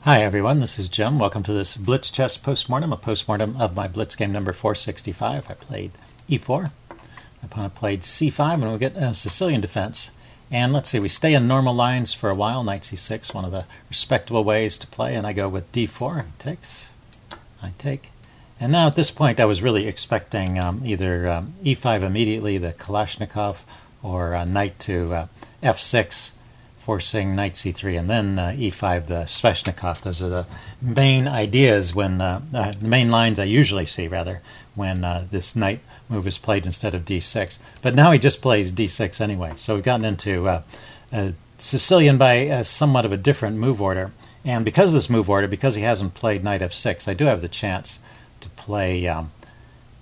Hi everyone, this is Jim. Welcome to this Blitz chess postmortem, a postmortem of my Blitz game number 465. I played e4, my opponent played c5, and we'll get a Sicilian defense. And let's see, we stay in normal lines for a while, knight c6, one of the respectable ways to play, and I go with d4, he takes, I take. And now at this point I was really expecting either e5 immediately, the Kalashnikov, or knight to f6, forcing knight c3, and then e5, the Sveshnikov. Those are the main ideas when the main lines I usually see, rather, when this knight move is played instead of d6. But now he just plays d6 anyway. So we've gotten into Sicilian by somewhat of a different move order. And because of this move order, because he hasn't played knight f6, I do have the chance to play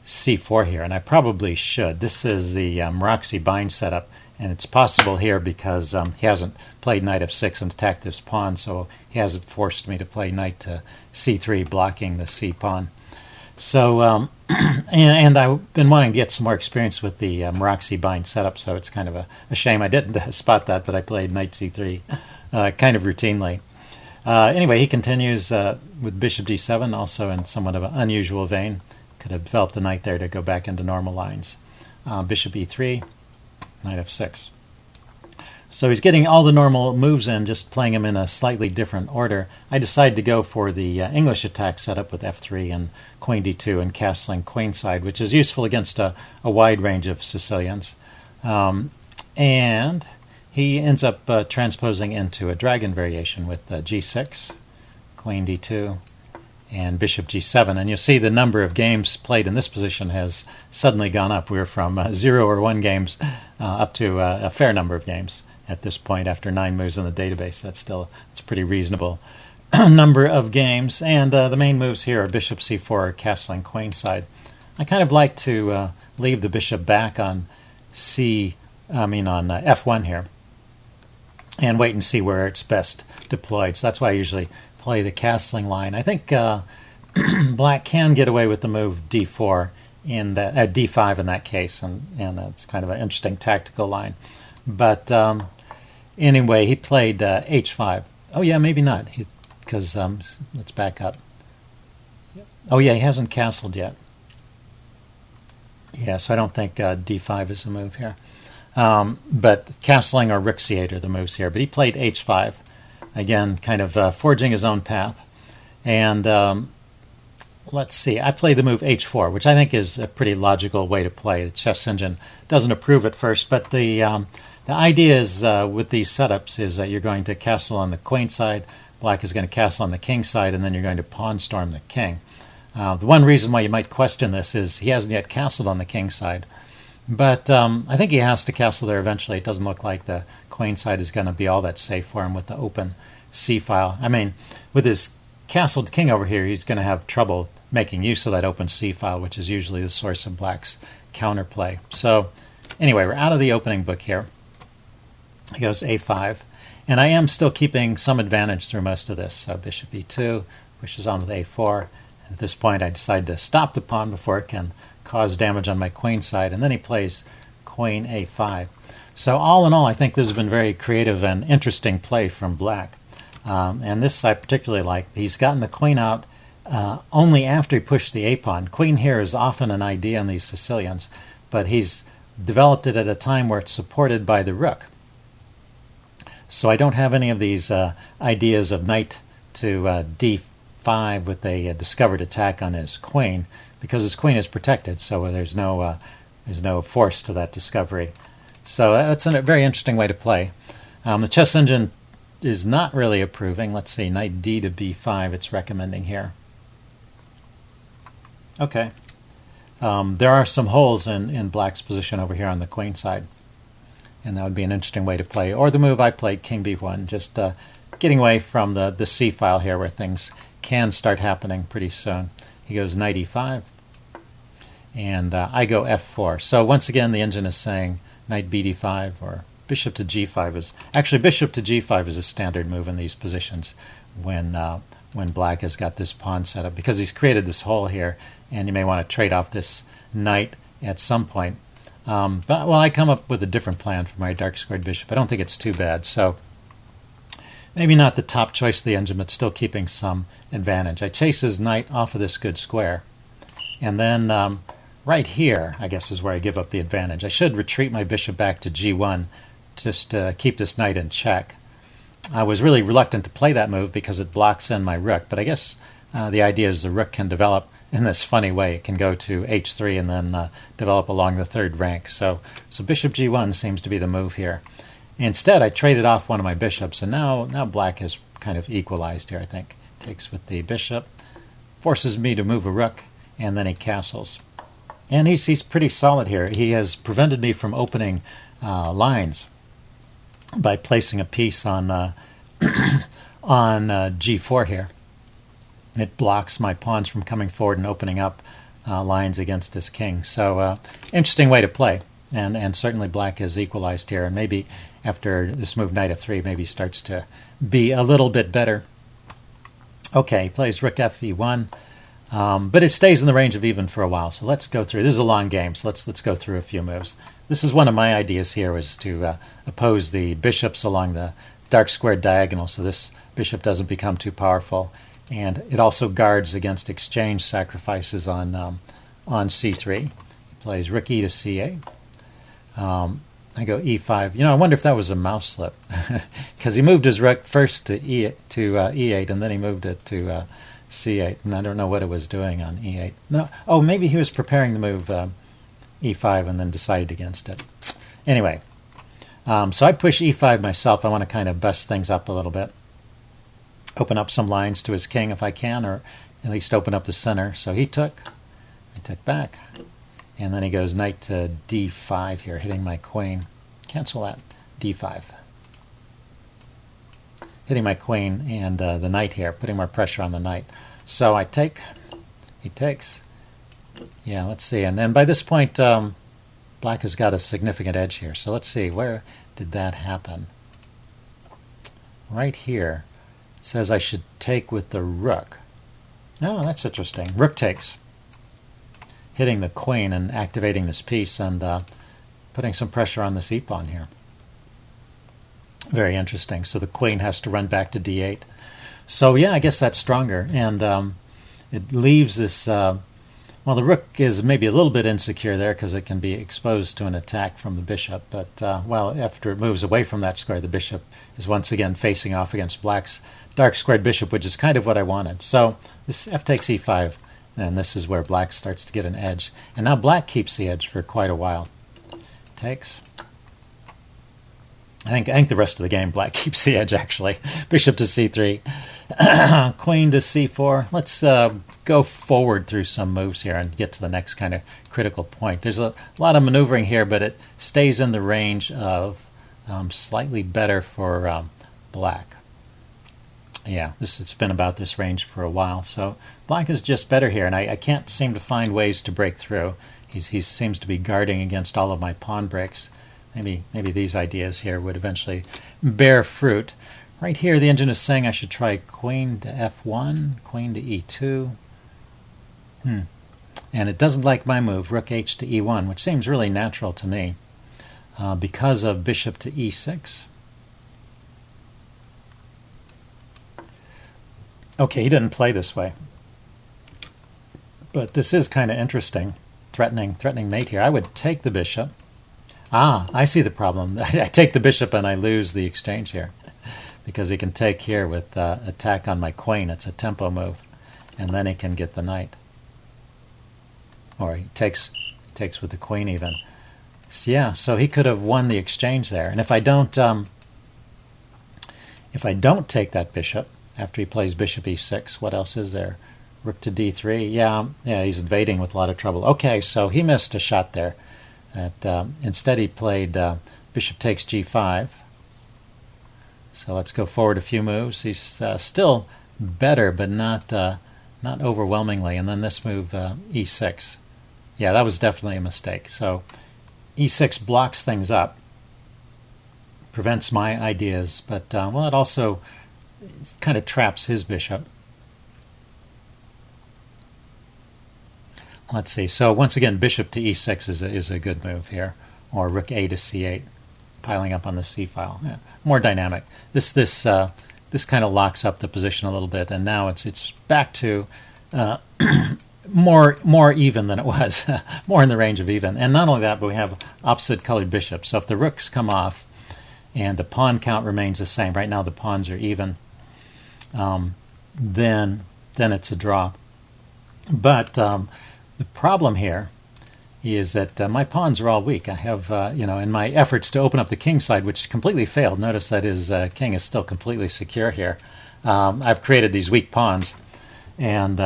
c4 here, and I probably should. This is the Roxy bind setup. And it's possible here because he hasn't played knight f6 and attacked this pawn, so he hasn't forced me to play knight to c3, blocking the c pawn. So, and I've been wanting to get some more experience with the Roxy bind setup, so it's kind of a shame I didn't spot that, but I played knight c3 kind of routinely. Anyway, he continues with bishop d7, also in somewhat of an unusual vein. Could have developed the knight there to go back into normal lines. Bishop e3. Knight f6. So he's getting all the normal moves in, just playing them in a slightly different order. I decided to go for the English attack setup with f3 and queen d2 and castling queenside, which is useful against a wide range of Sicilians. And he ends up transposing into a dragon variation with g6, queen d2, and bishop g7, and you'll see the number of games played in this position has suddenly gone up. We're from 0 or 1 games up to a fair number of games at this point after 9 moves in the database. It's a pretty reasonable number of games, and the main moves here are bishop c4, castling queenside. I kind of like to leave the bishop back on f1 here and wait and see where it's best deployed. So that's why I usually play the castling line. I think black can get away with the move d4 in that d5 in that case, and it's kind of an interesting tactical line. But anyway, he played h5. Oh yeah, maybe not, because let's back up. Oh yeah, he hasn't castled yet. Yeah, so I don't think d5 is a move here. But castling or rook c8 are the moves here. But he played h5. Again, kind of forging his own path. And let's see, I play the move h4, which I think is a pretty logical way to play. The chess engine doesn't approve at first, but the idea is with these setups is that you're going to castle on the queen side, black is going to castle on the king side, and then you're going to pawn storm the king. The one reason why you might question this is he hasn't yet castled on the king side. But I think he has to castle there eventually. It doesn't look like the queen side is going to be all that safe for him with the open c-file. I mean, with his castled king over here, he's going to have trouble making use of that open c-file, which is usually the source of black's counterplay. So anyway, we're out of the opening book here. He goes a5. And I am still keeping some advantage through most of this. So bishop e2 pushes on with a4. And at this point, I decide to stop the pawn before it can cause damage on my queen side, and then he plays queen a5. So all in all, I think this has been very creative and interesting play from black. And this I particularly like. He's gotten the queen out only after he pushed the a-pawn. Queen here is often an idea in these Sicilians, but he's developed it at a time where it's supported by the rook. So I don't have any of these ideas of knight to d5 with a discovered attack on his queen, because his queen is protected, so there's no force to that discovery. So that's a very interesting way to play. The chess engine is not really approving. Let's see, knight d to b5 it's recommending here. Okay. There are some holes in black's position over here on the queen side, and that would be an interesting way to play. Or the move I played, king b1, just getting away from the c-file here where things can start happening pretty soon. He goes knight e5, and I go f4. So once again, the engine is saying knight b d5 or bishop to g5 is... Actually, bishop to g5 is a standard move in these positions when black has got this pawn set up, because he's created this hole here, and you may want to trade off this knight at some point. But I come up with a different plan for my dark squared bishop. I don't think it's too bad. So maybe not the top choice of the engine, but still keeping some advantage. I chase his knight off of this good square. And then right here, I guess, is where I give up the advantage. I should retreat my bishop back to g1 just to keep this knight in check. I was really reluctant to play that move because it blocks in my rook, but I guess the idea is the rook can develop in this funny way. It can go to h3 and then develop along the third rank. So bishop g1 seems to be the move here. Instead, I traded off one of my bishops, and now black is kind of equalized here, I think. Takes with the bishop, forces me to move a rook, and then he castles. And he's pretty solid here. He has prevented me from opening lines by placing a piece on on g4 here. It blocks my pawns from coming forward and opening up lines against his king. So interesting way to play. And certainly black is equalized here. And maybe after this move knight f3, maybe starts to be a little bit better. Okay, he plays rook fe1. But it stays in the range of even for a while. So let's go through. This is a long game, so let's go through a few moves. This is one of my ideas here, was to oppose the bishops along the dark squared diagonal, so this bishop doesn't become too powerful. And it also guards against exchange sacrifices on c3. He plays rook e to c8. I go e5. You know, I wonder if that was a mouse slip, because he moved his rook first to e8, and then he moved it to c8, and I don't know what it was doing on e8. No, oh, maybe he was preparing to move e5 and then decided against it. Anyway, so I push e5 myself. I want to kind of bust things up a little bit, open up some lines to his king if I can, or at least open up the center. So he took, I took back, and then he goes knight to d5 here, hitting my queen. Cancel that, d5. Hitting my queen and the knight here, putting more pressure on the knight. So I take, he takes. Yeah, let's see. And then by this point, black has got a significant edge here. So let's see, where did that happen? Right here. It says I should take with the rook. Oh, that's interesting. Rook takes. Hitting the queen and activating this piece and putting some pressure on this e-pawn here. Very interesting. So the queen has to run back to d8. So yeah, I guess that's stronger. And it leaves this... well, the rook is maybe a little bit insecure there because it can be exposed to an attack from the bishop. But, well, after it moves away from that square, the bishop is once again facing off against black's dark squared bishop, which is kind of what I wanted. So this f takes e5, and this is where black starts to get an edge. And now black keeps the edge for quite a while. Takes. I think the rest of the game black keeps the edge, actually. Bishop to c3. Queen to c4. Let's go forward through some moves here and get to the next kind of critical point. There's a lot of maneuvering here, but it stays in the range of slightly better for black. Yeah, it's been about this range for a while. So black is just better here, and I can't seem to find ways to break through. He seems to be guarding against all of my pawn breaks. Maybe these ideas here would eventually bear fruit. Right here, the engine is saying I should try queen to f1, queen to e2. And it doesn't like my move, rook h to e1, which seems really natural to me because of bishop to e6. Okay, he didn't play this way. But this is kind of interesting, threatening mate here. I would take the bishop. Ah, I see the problem. I take the bishop and I lose the exchange here because he can take here with attack on my queen. It's a tempo move. And then he can get the knight. Or he takes with the queen even. So, yeah, so he could have won the exchange there. And if I don't take that bishop after he plays bishop e6, what else is there? Rook to d3. Yeah, he's invading with a lot of trouble. Okay, so he missed a shot there. Instead he played bishop takes g5. So let's go forward a few moves. He's still better, but not overwhelmingly. And then this move, e6. Yeah, that was definitely a mistake. So e6 blocks things up, prevents my ideas, but well, it also kind of traps his bishop. Let's see. So once again, bishop to e6 is a good move here, or rook a to c8, piling up on the c file. Yeah, more dynamic. This this kind of locks up the position a little bit, and now it's back to more even than it was, more in the range of even. And not only that, but we have opposite colored bishops. So if the rooks come off and the pawn count remains the same, right now the pawns are even, then it's a draw. But the problem here is that my pawns are all weak. I have, in my efforts to open up the king side, which completely failed. Notice that his king is still completely secure here. I've created these weak pawns, and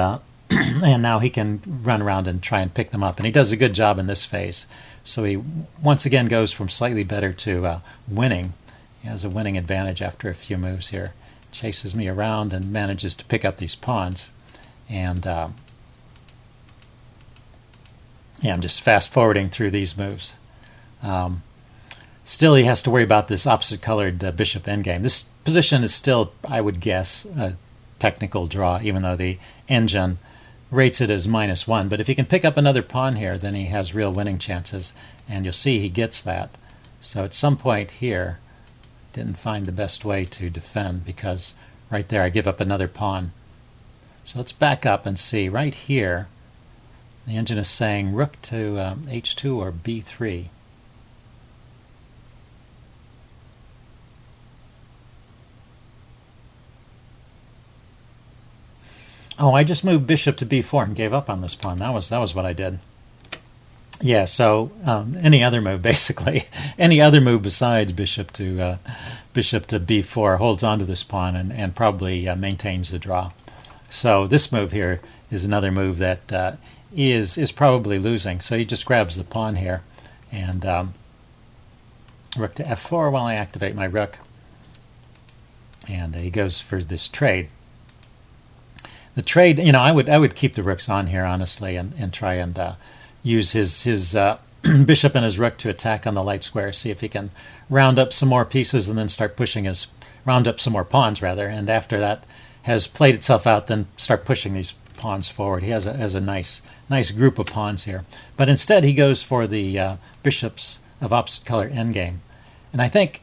and now he can run around and try and pick them up. And he does a good job in this phase. So he once again goes from slightly better to winning. He has a winning advantage after a few moves here. Chases me around and manages to pick up these pawns. And I'm just fast forwarding through these moves. Still, he has to worry about this opposite colored bishop endgame. This position is still, I would guess, a technical draw, even though the engine rates it as -1. But if he can pick up another pawn here, then he has real winning chances. And you'll see he gets that. So at some point here, didn't find the best way to defend, because right there I give up another pawn. So let's back up and see. Right here, the engine is saying rook to h2 or b3. Oh, I just moved bishop to b4 and gave up on this pawn. That was what I did. Yeah, so any other move, basically, any other move besides bishop to b4 holds on to this pawn and probably maintains the draw. So this move here is another move that is probably losing. So he just grabs the pawn here, and rook to f4 while I activate my rook, and he goes for this trade. The trade, I would keep the rooks on here, honestly, and try and use his bishop and his rook to attack on the light square, see if he can round up some more pieces and then start pushing round up some more pawns, rather. And after that has played itself out, then start pushing these pawns forward. He has a nice group of pawns here. But instead he goes for the bishops of opposite color endgame. And I think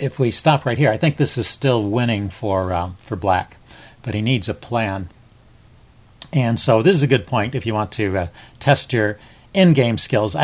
if we stop right here, I think this is still winning for black. But he needs a plan. And so this is a good point if you want to test your endgame skills.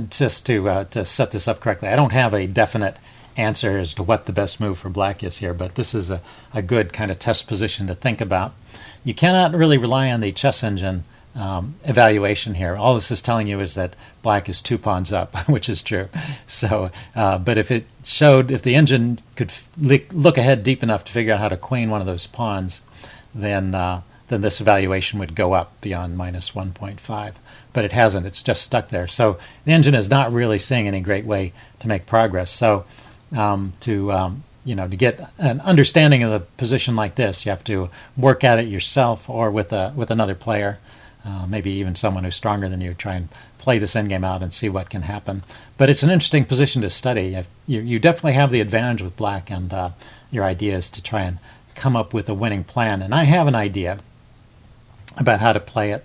Just to set this up correctly, I don't have a definite answer as to what the best move for black is here, but this is a good kind of test position to think about. You cannot really rely on the chess engine evaluation here. All this is telling you is that black is 2 pawns up, which is true. So, but if the engine could look ahead deep enough to figure out how to queen one of those pawns, then this evaluation would go up beyond -1.5. But it hasn't. It's just stuck there. So the engine is not really seeing any great way to make progress. So to get an understanding of the position like this, you have to work at it yourself or with another player, maybe even someone who's stronger than you. Try and play this endgame out and see what can happen. But it's an interesting position to study. You definitely have the advantage with black, and your idea is to try and come up with a winning plan. And I have an idea about how to play it.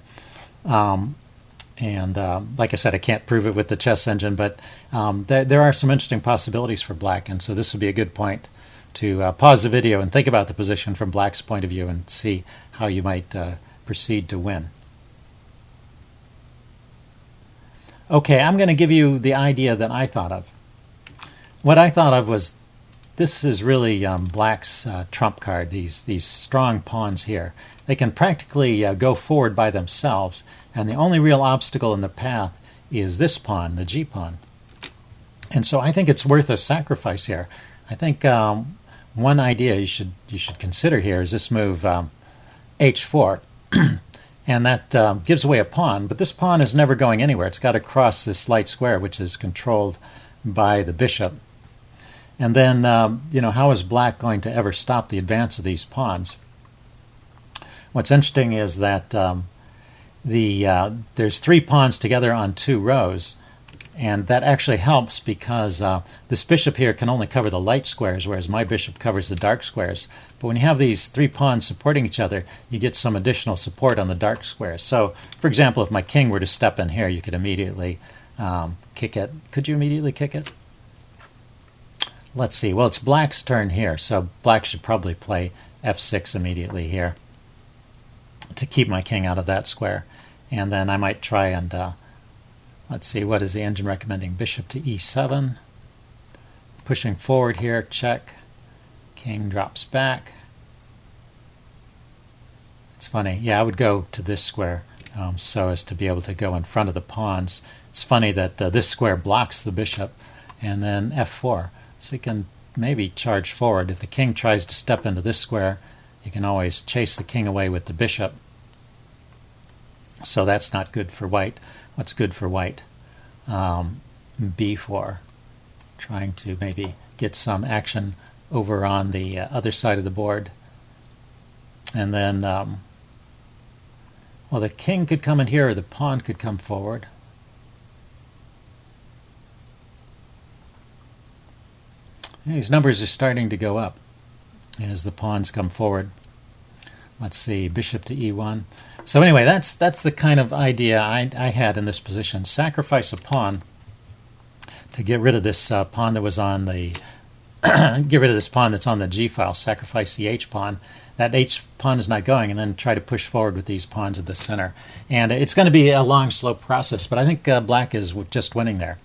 Like I said, I can't prove it with the chess engine, but there are some interesting possibilities for black. And so this would be a good point to pause the video and think about the position from black's point of view and see how you might proceed to win. Okay, I'm going to give you the idea that I thought of. What I thought of was, this is really black's trump card, these strong pawns here. They can practically go forward by themselves, and the only real obstacle in the path is this pawn, the g pawn. And so I think it's worth a sacrifice here. I think one idea you should consider here is this move h4. And that gives away a pawn, but this pawn is never going anywhere. It's got to cross this light square, which is controlled by the bishop. And then, how is black going to ever stop the advance of these pawns? What's interesting is that there's 3 pawns together on 2 rows, and that actually helps because this bishop here can only cover the light squares, whereas my bishop covers the dark squares. But when you have these 3 pawns supporting each other, you get some additional support on the dark squares. So, for example, if my king were to step in here, you could immediately kick it. Could you immediately kick it? Let's see. Well, it's black's turn here, so black should probably play f6 immediately here to keep my king out of that square. And then I might try and, let's see, what is the engine recommending? Bishop to e7. Pushing forward here, check. King drops back. It's funny. Yeah, I would go to this square so as to be able to go in front of the pawns. It's funny that this square blocks the bishop, and then f4. So you can maybe charge forward. If the king tries to step into this square, you can always chase the king away with the bishop. So that's not good for white. What's good for white? b4. Trying to maybe get some action over on the other side of the board. And then, well, the king could come in here, or the pawn could come forward. These numbers are starting to go up as the pawns come forward. Let's see, bishop to e1. So anyway, that's the kind of idea I had in this position. Sacrifice a pawn to get rid of this pawn that was on the get rid of this pawn that's on the g file. Sacrifice the h pawn. That h pawn is not going, and then try to push forward with these pawns at the center. And it's going to be a long, slow process, but I think black is just winning there.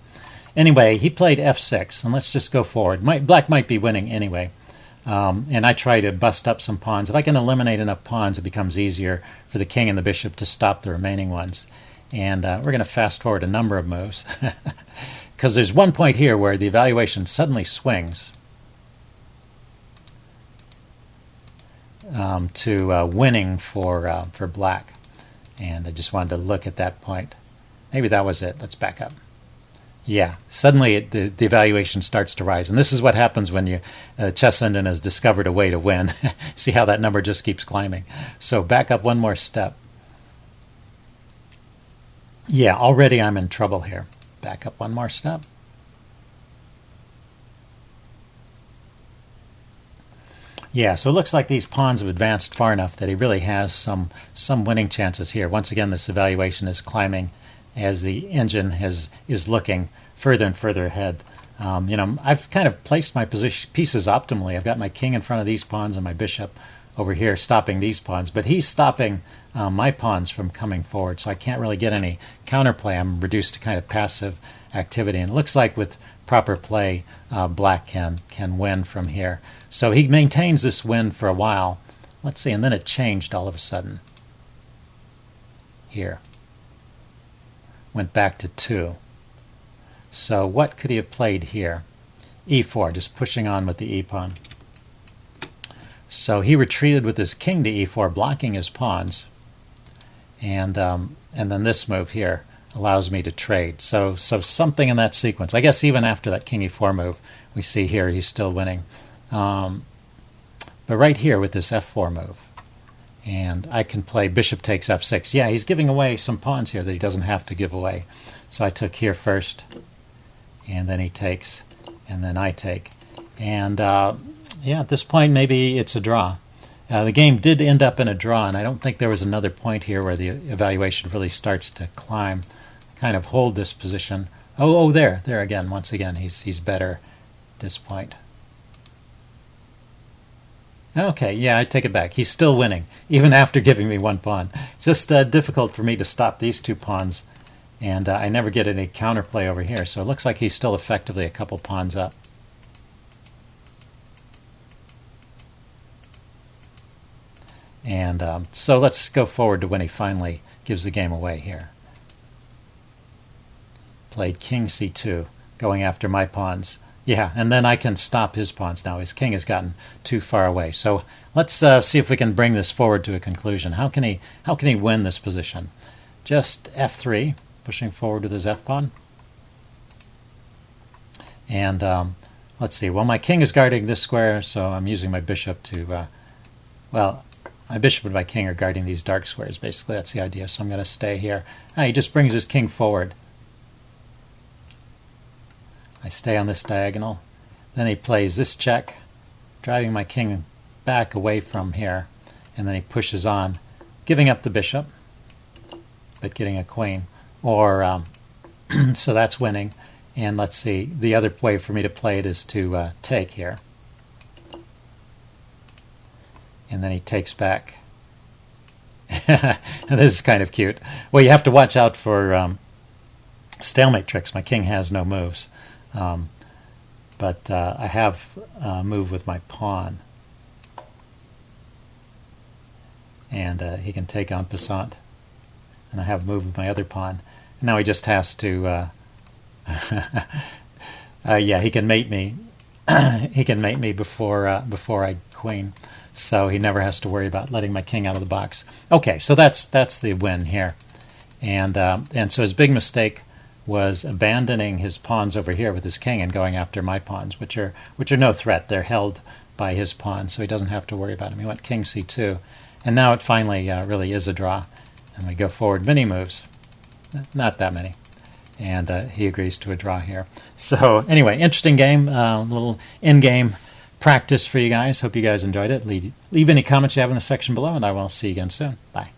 Anyway, he played f6, and let's just go forward. Black might be winning anyway. And I try to bust up some pawns. If I can eliminate enough pawns, it becomes easier for the king and the bishop to stop the remaining ones. And we're going to fast forward a number of moves. Because there's one point here where the evaluation suddenly swings to winning for black. And I just wanted to look at that point. Maybe that was it. Let's back up. Yeah, suddenly the evaluation starts to rise. And this is what happens when you chess engine has discovered a way to win. See how that number just keeps climbing. So back up one more step. Yeah, already I'm in trouble here. Back up one more step. Yeah, so it looks like these pawns have advanced far enough that he really has some winning chances here. Once again, this evaluation is climbing as the engine is looking further and further ahead. I've kind of placed my pieces optimally. I've got my king in front of these pawns and my bishop over here stopping these pawns, but he's stopping my pawns from coming forward, so I can't really get any counterplay. I'm reduced to kind of passive activity, and it looks like with proper play, black can win from here. So he maintains this win for a while. Let's see, and then it changed all of a sudden. Here. Went back to 2. So what could he have played here? e4, just pushing on with the e-pawn. So he retreated with his king to e4, blocking his pawns. And then this move here allows me to trade. So something in that sequence. I guess even after that king e4 move, we see here he's still winning. But right here with this f4 move, and I can play bishop takes f6. Yeah, he's giving away some pawns here that he doesn't have to give away. So I took here first, and then he takes, and then I take. And yeah, at this point, maybe it's a draw. The game did end up in a draw, and I don't think there was another point here where the evaluation really starts to climb. Kind of hold this position. Oh, there again. Once again, he's better at this point. Okay, yeah, I take it back. He's still winning, even after giving me one pawn. It's just difficult for me to stop these two pawns, and I never get any counterplay over here, so it looks like he's still effectively a couple pawns up. And so let's go forward to when he finally gives the game away here. Played king c2, going after my pawns. Yeah, and then I can stop his pawns now. His king has gotten too far away. So let's see if we can bring this forward to a conclusion. How can he win this position? Just f3, pushing forward with his f-pawn. And let's see. Well, my king is guarding this square, so I'm using my bishop to... well, my bishop and my king are guarding these dark squares, basically. That's the idea. So I'm going to stay here. He just brings his king forward. I stay on this diagonal. Then he plays this check, driving my king back away from here. And then he pushes on, giving up the bishop, but getting a queen. Or so that's winning. And let's see, the other way for me to play it is to take here. And then he takes back. This is kind of cute. Well, you have to watch out for stalemate tricks. My king has no moves. But I have a move with my pawn. And he can take en passant. And I have a move with my other pawn. And now he just has to... yeah, he can mate me. He can mate me before I queen. So he never has to worry about letting my king out of the box. Okay, so that's the win here. And so his big mistake was abandoning his pawns over here with his king and going after my pawns, which are no threat. They're held by his pawns, so he doesn't have to worry about them. He went king c2. And now it finally really is a draw. And we go forward many moves. Not that many. And he agrees to a draw here. So anyway, interesting game. Little in-game practice for you guys. Hope you guys enjoyed it. Leave any comments you have in the section below, and I will see you again soon. Bye.